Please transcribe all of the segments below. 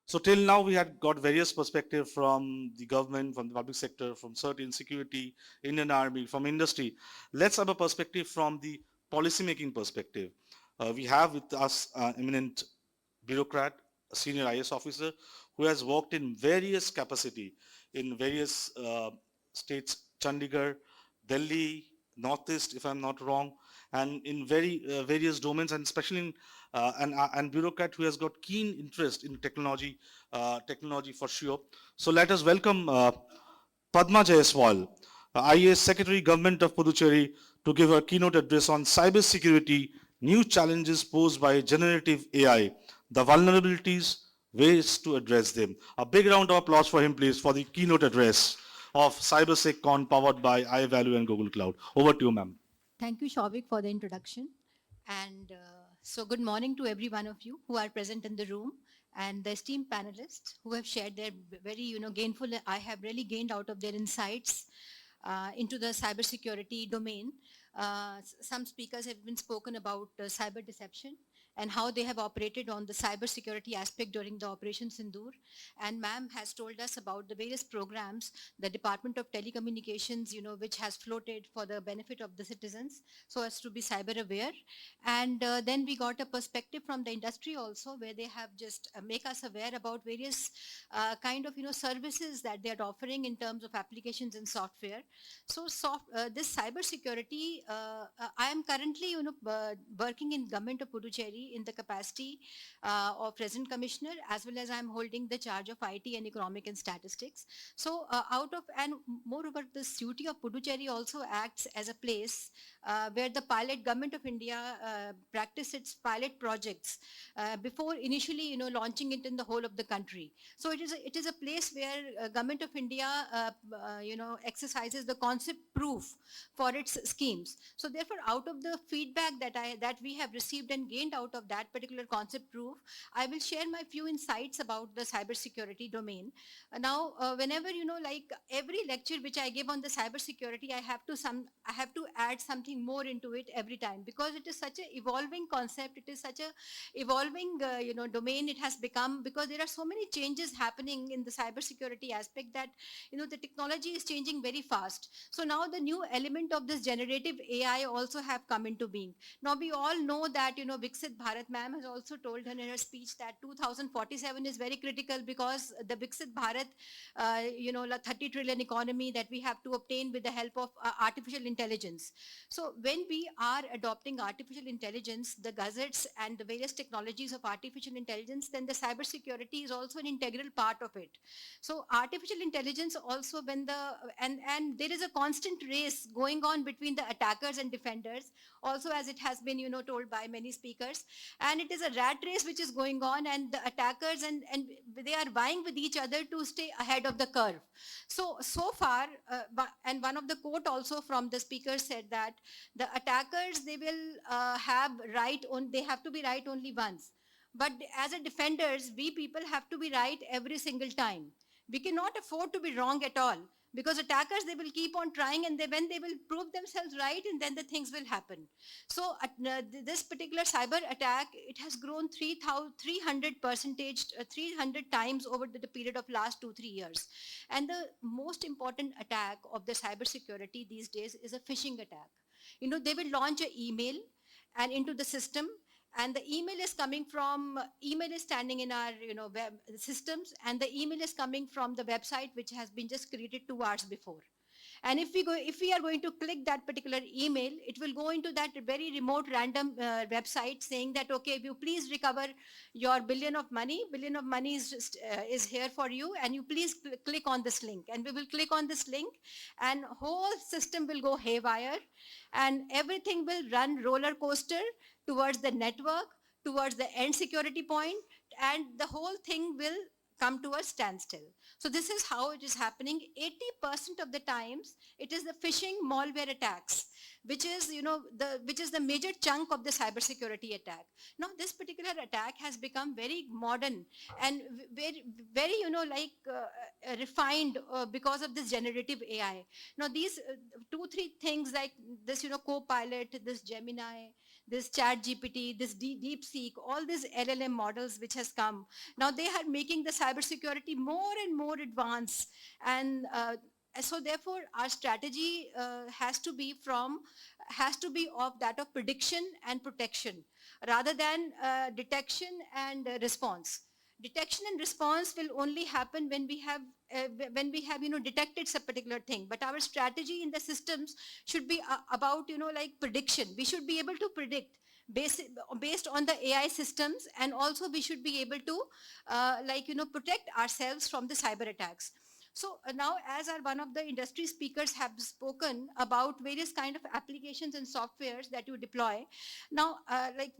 So till now, we had got various perspectives from the government, from the public sector, from certain security, Indian Army, from industry. Let's have a perspective from the policymaking perspective. We have with us eminent bureaucrat, a senior IS officer who has worked in various capacity in various states, Chandigarh, Delhi, Northeast, if I'm not wrong, and in very various domains, and especially in and bureaucrat who has got keen interest in technology for sure. So let us welcome Padma Jayaswal, IAS Secretary, Government of Puducherry, to give her keynote address on cyber security, new challenges posed by generative AI, the vulnerabilities, ways to address them. A big round of applause for him, please, for the keynote address of CyberSecCon powered by iValue and Google Cloud. Over to you, ma'am. Thank you, Shavik, for the introduction. And so, good morning to every one of you who are present in the room and the esteemed panelists who have shared their very, gainful. I have really gained out of their insights into the cybersecurity domain. Some speakers have been spoken about cyber deception and how they have operated on the cybersecurity aspect during the Operation Sindoor. And ma'am has told us about the various programs the Department of Telecommunications, which has floated for the benefit of the citizens so as to be cyber aware. And then we got a perspective from the industry also where they have just make us aware about various kind of, services that they are offering in terms of applications and software. So this cyber security, I am currently, working in Government of Puducherry in the capacity of President Commissioner, as well as I am holding the charge of IT and Economic and Statistics. So and moreover, the duty of Puducherry also acts as a place where the pilot Government of India practice its pilot projects before initially, launching it in the whole of the country. So it is a place where Government of India, exercises the concept proof for its schemes. So therefore, out of the feedback that we have received and gained out of that particular concept proof, I will share my few insights about the cybersecurity domain. Now, whenever like every lecture which I give on the cybersecurity, I have to add something more into it every time because it is such a evolving concept. It is such a evolving domain. It has become because there are so many changes happening in the cybersecurity aspect that the technology is changing very fast. So now the new element of this generative AI also have come into being. Now we all know that Viksit Bharat ma'am has also told in her speech that 2047 is very critical because the Viksit Bharat, 30 trillion economy that we have to obtain with the help of artificial intelligence. So when we are adopting artificial intelligence, the gadgets and the various technologies of artificial intelligence, then the cybersecurity is also an integral part of it. So artificial intelligence also and there is a constant race going on between the attackers and defenders also, as it has been told by many speakers, and it is a rat race which is going on, and the attackers and they are vying with each other to stay ahead of the curve. So far, and one of the quote also from the speaker said that the attackers, they will they have to be right only once, but as a defenders, we people have to be right every single time. We cannot afford to be wrong at all because attackers, they will keep on trying, and when they will prove themselves right, and then the things will happen. So this particular cyber attack, it has grown 300 percentage 300 times over the period of last 2-3 years. And the most important attack of the cyber security these days is a phishing attack. They will launch an email and into the system, and the email is standing in our web systems, and the email is coming from the website which has been just created 2 hours before. And if we are going to click that particular email, it will go into that very remote random website saying that, okay, if you please recover your billion of money is here for you, and you please click on this link, and we will click on this link, and whole system will go haywire, and everything will run roller coaster towards the network, towards the end security point, and the whole thing will come to a standstill. So this is how it is happening. 80% of the times, it is the phishing malware attacks, which is which is the major chunk of the cybersecurity attack. Now this particular attack has become very modern and very, very refined because of this generative AI. Now these 2-3 things like this, Copilot, this Gemini, this chat GPT, this DeepSeek, all these LLM models which has come. Now they are making the cybersecurity more and more advanced. And so therefore our strategy has to be of that of prediction and protection rather than detection and response. Detection and response will only happen when we have detected some particular thing, but our strategy in the systems should be about like prediction. We should be able to predict based based on the AI systems, and also we should be able to protect ourselves from the cyber attacks. So now, as our one of the industry speakers have spoken about various kind of applications and softwares that you deploy. Now, I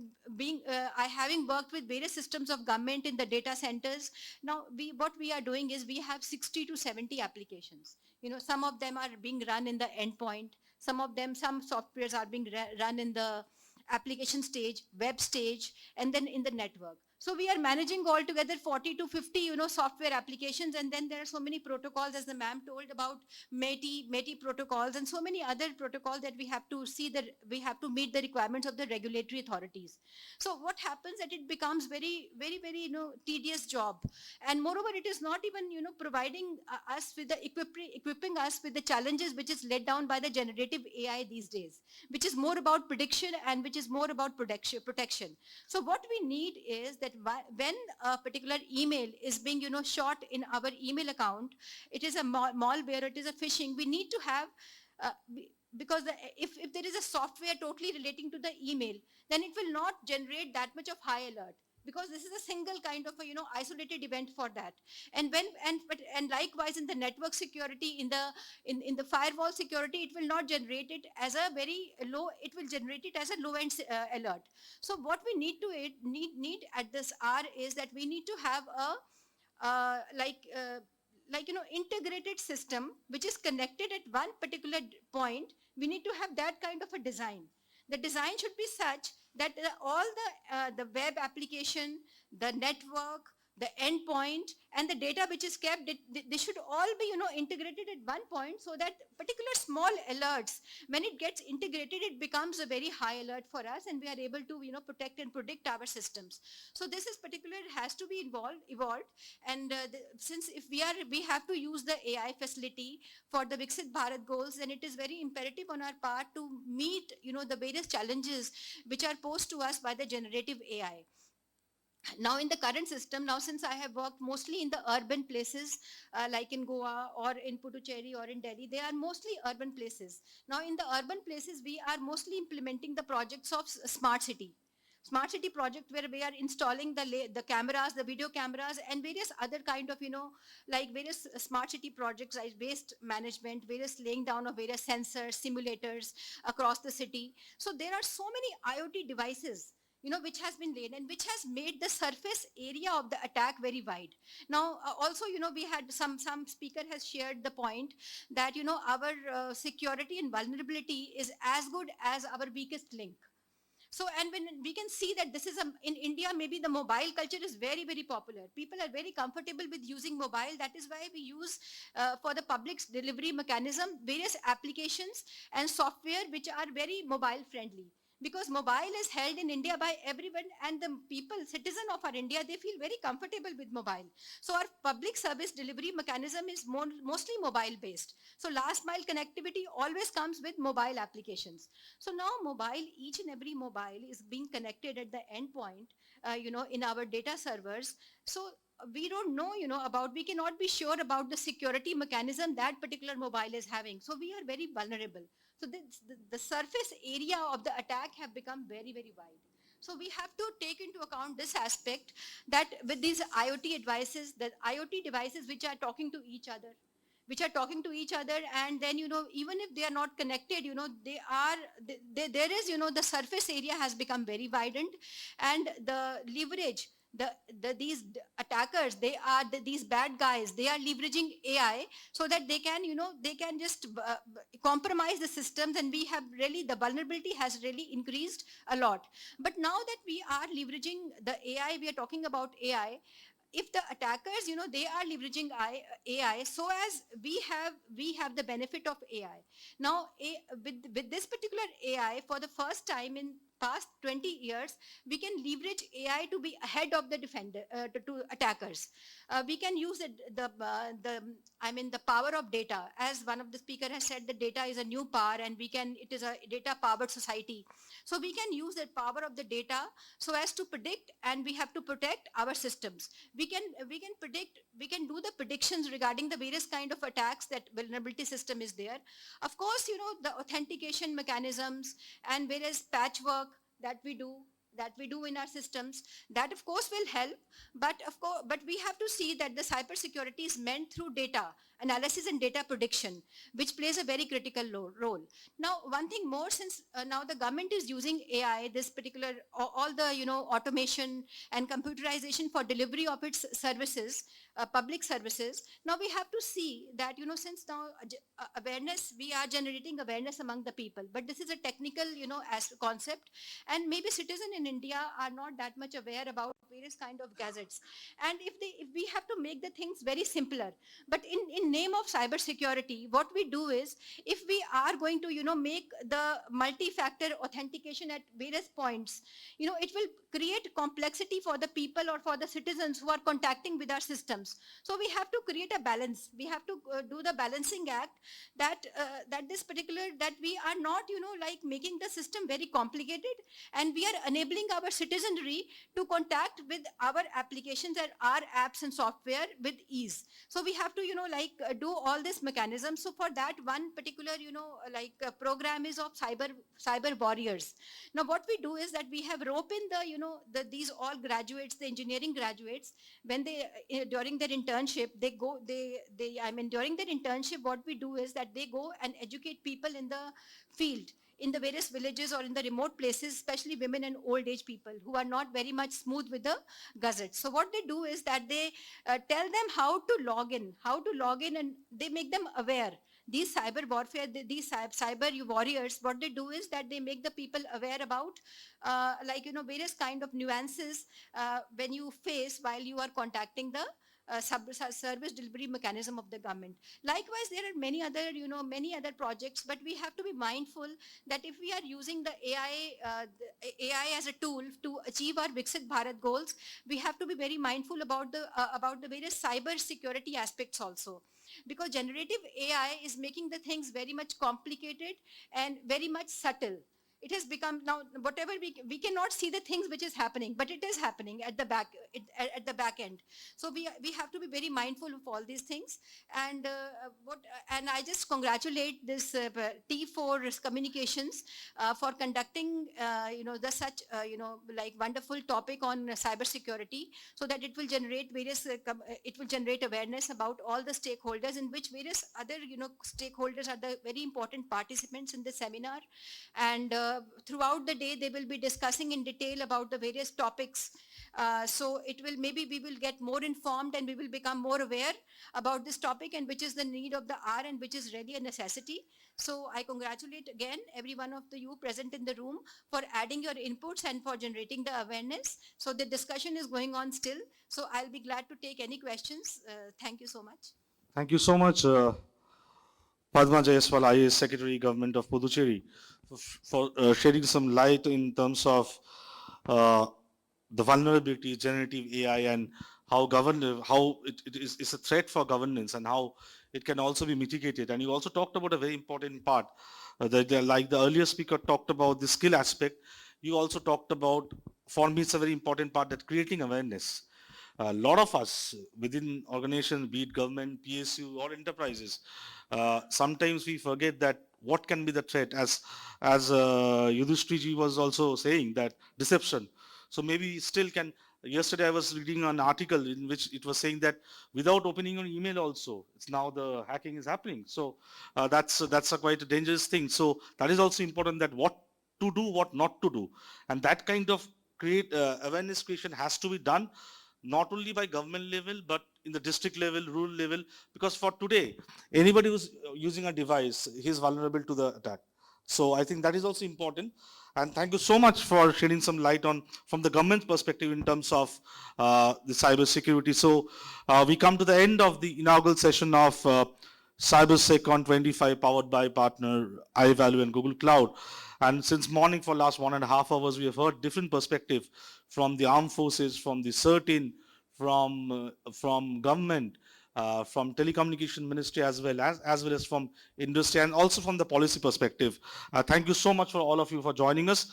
having worked with various systems of government in the data centers. Now, what we are doing is we have 60 to 70 applications. Some of them are being run in the endpoint. Some softwares are being run in the application stage, web stage, and then in the network. So we are managing altogether 40 to 50, software applications. And then there are so many protocols, as the ma'am told about METI protocols, and so many other protocols that we have to see, that we have to meet the requirements of the regulatory authorities. So what happens that it becomes very, very, very, tedious job. And moreover, it is not even, providing us with the equipping us with the challenges which is laid down by the generative AI these days, which is more about prediction and which is more about protection. So what we need is that when a particular email is being, shot in our email account, it is a malware, it is a phishing, we need to have, because if there is a software totally relating to the email, then it will not generate that much of high alert, because this is a single kind of a isolated event for that. And likewise in the network security, in the firewall security, it will not generate it as a very low, it will generate it as a low end alert. So what we need at this hour is that we need to have a integrated system which is connected at one particular point. We need to have that kind of a design. The design should be such that all the web application, the network, the endpoint, and the data which is kept, they should all be integrated at one point, so that particular small alerts, when it gets integrated, it becomes a very high alert for us, and we are able to protect and predict our systems. So this is particular, has to be evolved. And since if we have to use the AI facility for the Viksit Bharat goals, then it is very imperative on our part to meet the various challenges which are posed to us by the generative AI. Now in the current system, now since I have worked mostly in the urban places, like in Goa or in Puducherry or in Delhi, they are mostly urban places. Now in the urban places, we are mostly implementing the projects of smart city. Smart city project, where we are installing the cameras, the video cameras, and various other kind of like various smart city projects like waste management, various laying down of various sensors, simulators across the city. So there are so many IoT devices which has been laid, and which has made the surface area of the attack very wide. Now also we had some speaker has shared the point that our security and vulnerability is as good as our weakest link. So, and when we can see that this is in India, maybe the mobile culture is very, very popular. People are very comfortable with using mobile. That is why we use for the public delivery mechanism various applications and software which are very mobile friendly. Because mobile is held in India by everyone, and the people, citizen of our India, they feel very comfortable with mobile. So our public service delivery mechanism is mostly mobile based. So last mile connectivity always comes with mobile applications. So now mobile, each and every mobile is being connected at the endpoint, in our data servers. So we don't know, we cannot be sure about the security mechanism that particular mobile is having. So we are very vulnerable. So the surface area of the attack have become very, very wide. So we have to take into account this aspect, that with these IoT devices, which are talking to each other, and then even if they are not connected, there is the surface area has become very widened, and the leverage, these attackers, these bad guys, they are leveraging AI so that they can just compromise the systems, and we have really, the vulnerability has really increased a lot. But now that we are leveraging the AI, we are talking about AI. If the attackers, they are leveraging AI, so as we have the benefit of AI. Now with this particular AI, for the first time in past 20 years, we can leverage AI to be ahead of the defender, to attackers. We can use the power of data. As one of the speaker has said, the data is a new power, and it is a data powered society. So we can use the power of the data so as to predict, and we have to protect our systems. We can do the predictions regarding the various kind of attacks that vulnerability system is there. Of course, the authentication mechanisms and various patchwork that we do in our systems, that of course will help. But we have to see that the cybersecurity is meant through data analysis and data prediction, which plays a very critical role. Now, one thing more, since now the government is using AI, this particular, all the, automation and computerization for delivery of its services, public services. Now we have to see that, since now awareness, we are generating awareness among the people, but this is a technical, as concept, and maybe citizens in India are not that much aware about various kind of gadgets. And if we have to make the things very simpler, but in name of cyber security, what we do is, if we are going to, make the multi-factor authentication at various points, it will create complexity for the people or for the citizens who are contacting with our systems. So we have to create a balance. We have to do the balancing act, that that we are not, like making the system very complicated, and we are enabling our citizenry to contact with our applications and our apps and software with ease. So we have to, do all this mechanism. So for that, one particular, program is of cyber warriors. Now what we do is that we have rope in these all graduates, the engineering graduates, when they during their internship, during their internship, what we do is that they go and educate people in the field, in the various villages or in the remote places, especially women and old age people who are not very much smooth with the gadgets. So what they do is that they tell them how to log in, and they make them aware. These cyber warfare, these cyber warriors, what they do is that they make the people aware about various kind of nuances when you face while you are contacting the service delivery mechanism of the government. Likewise, there are many other projects, but we have to be mindful that if we are using the AI as a tool to achieve our Viksit Bharat goals, we have to be very mindful about the various cyber security aspects also, because generative AI is making the things very much complicated and very much subtle. It has become now, whatever we cannot see the things which is happening, but it is happening at the back end. So we have to be very mindful of all these things. And and I just congratulate this T4 Communications for conducting wonderful topic on cybersecurity, so that it will generate awareness about all the stakeholders, in which various other stakeholders are the very important participants in the seminar. And throughout the day, they will be discussing in detail about the various topics. So maybe we will get more informed, and we will become more aware about this topic, and which is the need of the hour, and which is really a necessity. So I congratulate again every one of you present in the room for adding your inputs and for generating the awareness. So the discussion is going on still. So I'll be glad to take any questions. Thank you so much. Thank you so much, Padma Jayaswal, IAS Secretary, Government of Puducherry, for shedding some light in terms of the vulnerability, generative AI, and how it is a threat for governance, and how it can also be mitigated. And you also talked about a very important part, like the earlier speaker talked about the skill aspect. You also talked about, for me, it's a very important part, that creating awareness. A lot of us within organizations, be it government, PSU, or enterprises, sometimes we forget that what can be the threat, as Yudhishthirji was also saying, that deception. So maybe still can. Yesterday I was reading an article in which it was saying that without opening your email also, it's now the hacking is happening. So that's a quite a dangerous thing. So that is also important, that what to do, what not to do, and that kind of awareness creation has to be done, not only by government level, but in the district level, rural level, because for today, anybody who's using a device, he's vulnerable to the attack. So I think that is also important. And thank you so much for shedding some light on, from the government perspective, in terms of the cyber security. So we come to the end of the inaugural session of CyberSec 25 powered by partner iValue and Google Cloud. And since morning for last 1.5 hours, we have heard different perspective from the armed forces, from the CERT-in, from government, from telecommunication ministry as well as from industry and also from the policy perspective. Thank you so much for all of you for joining us.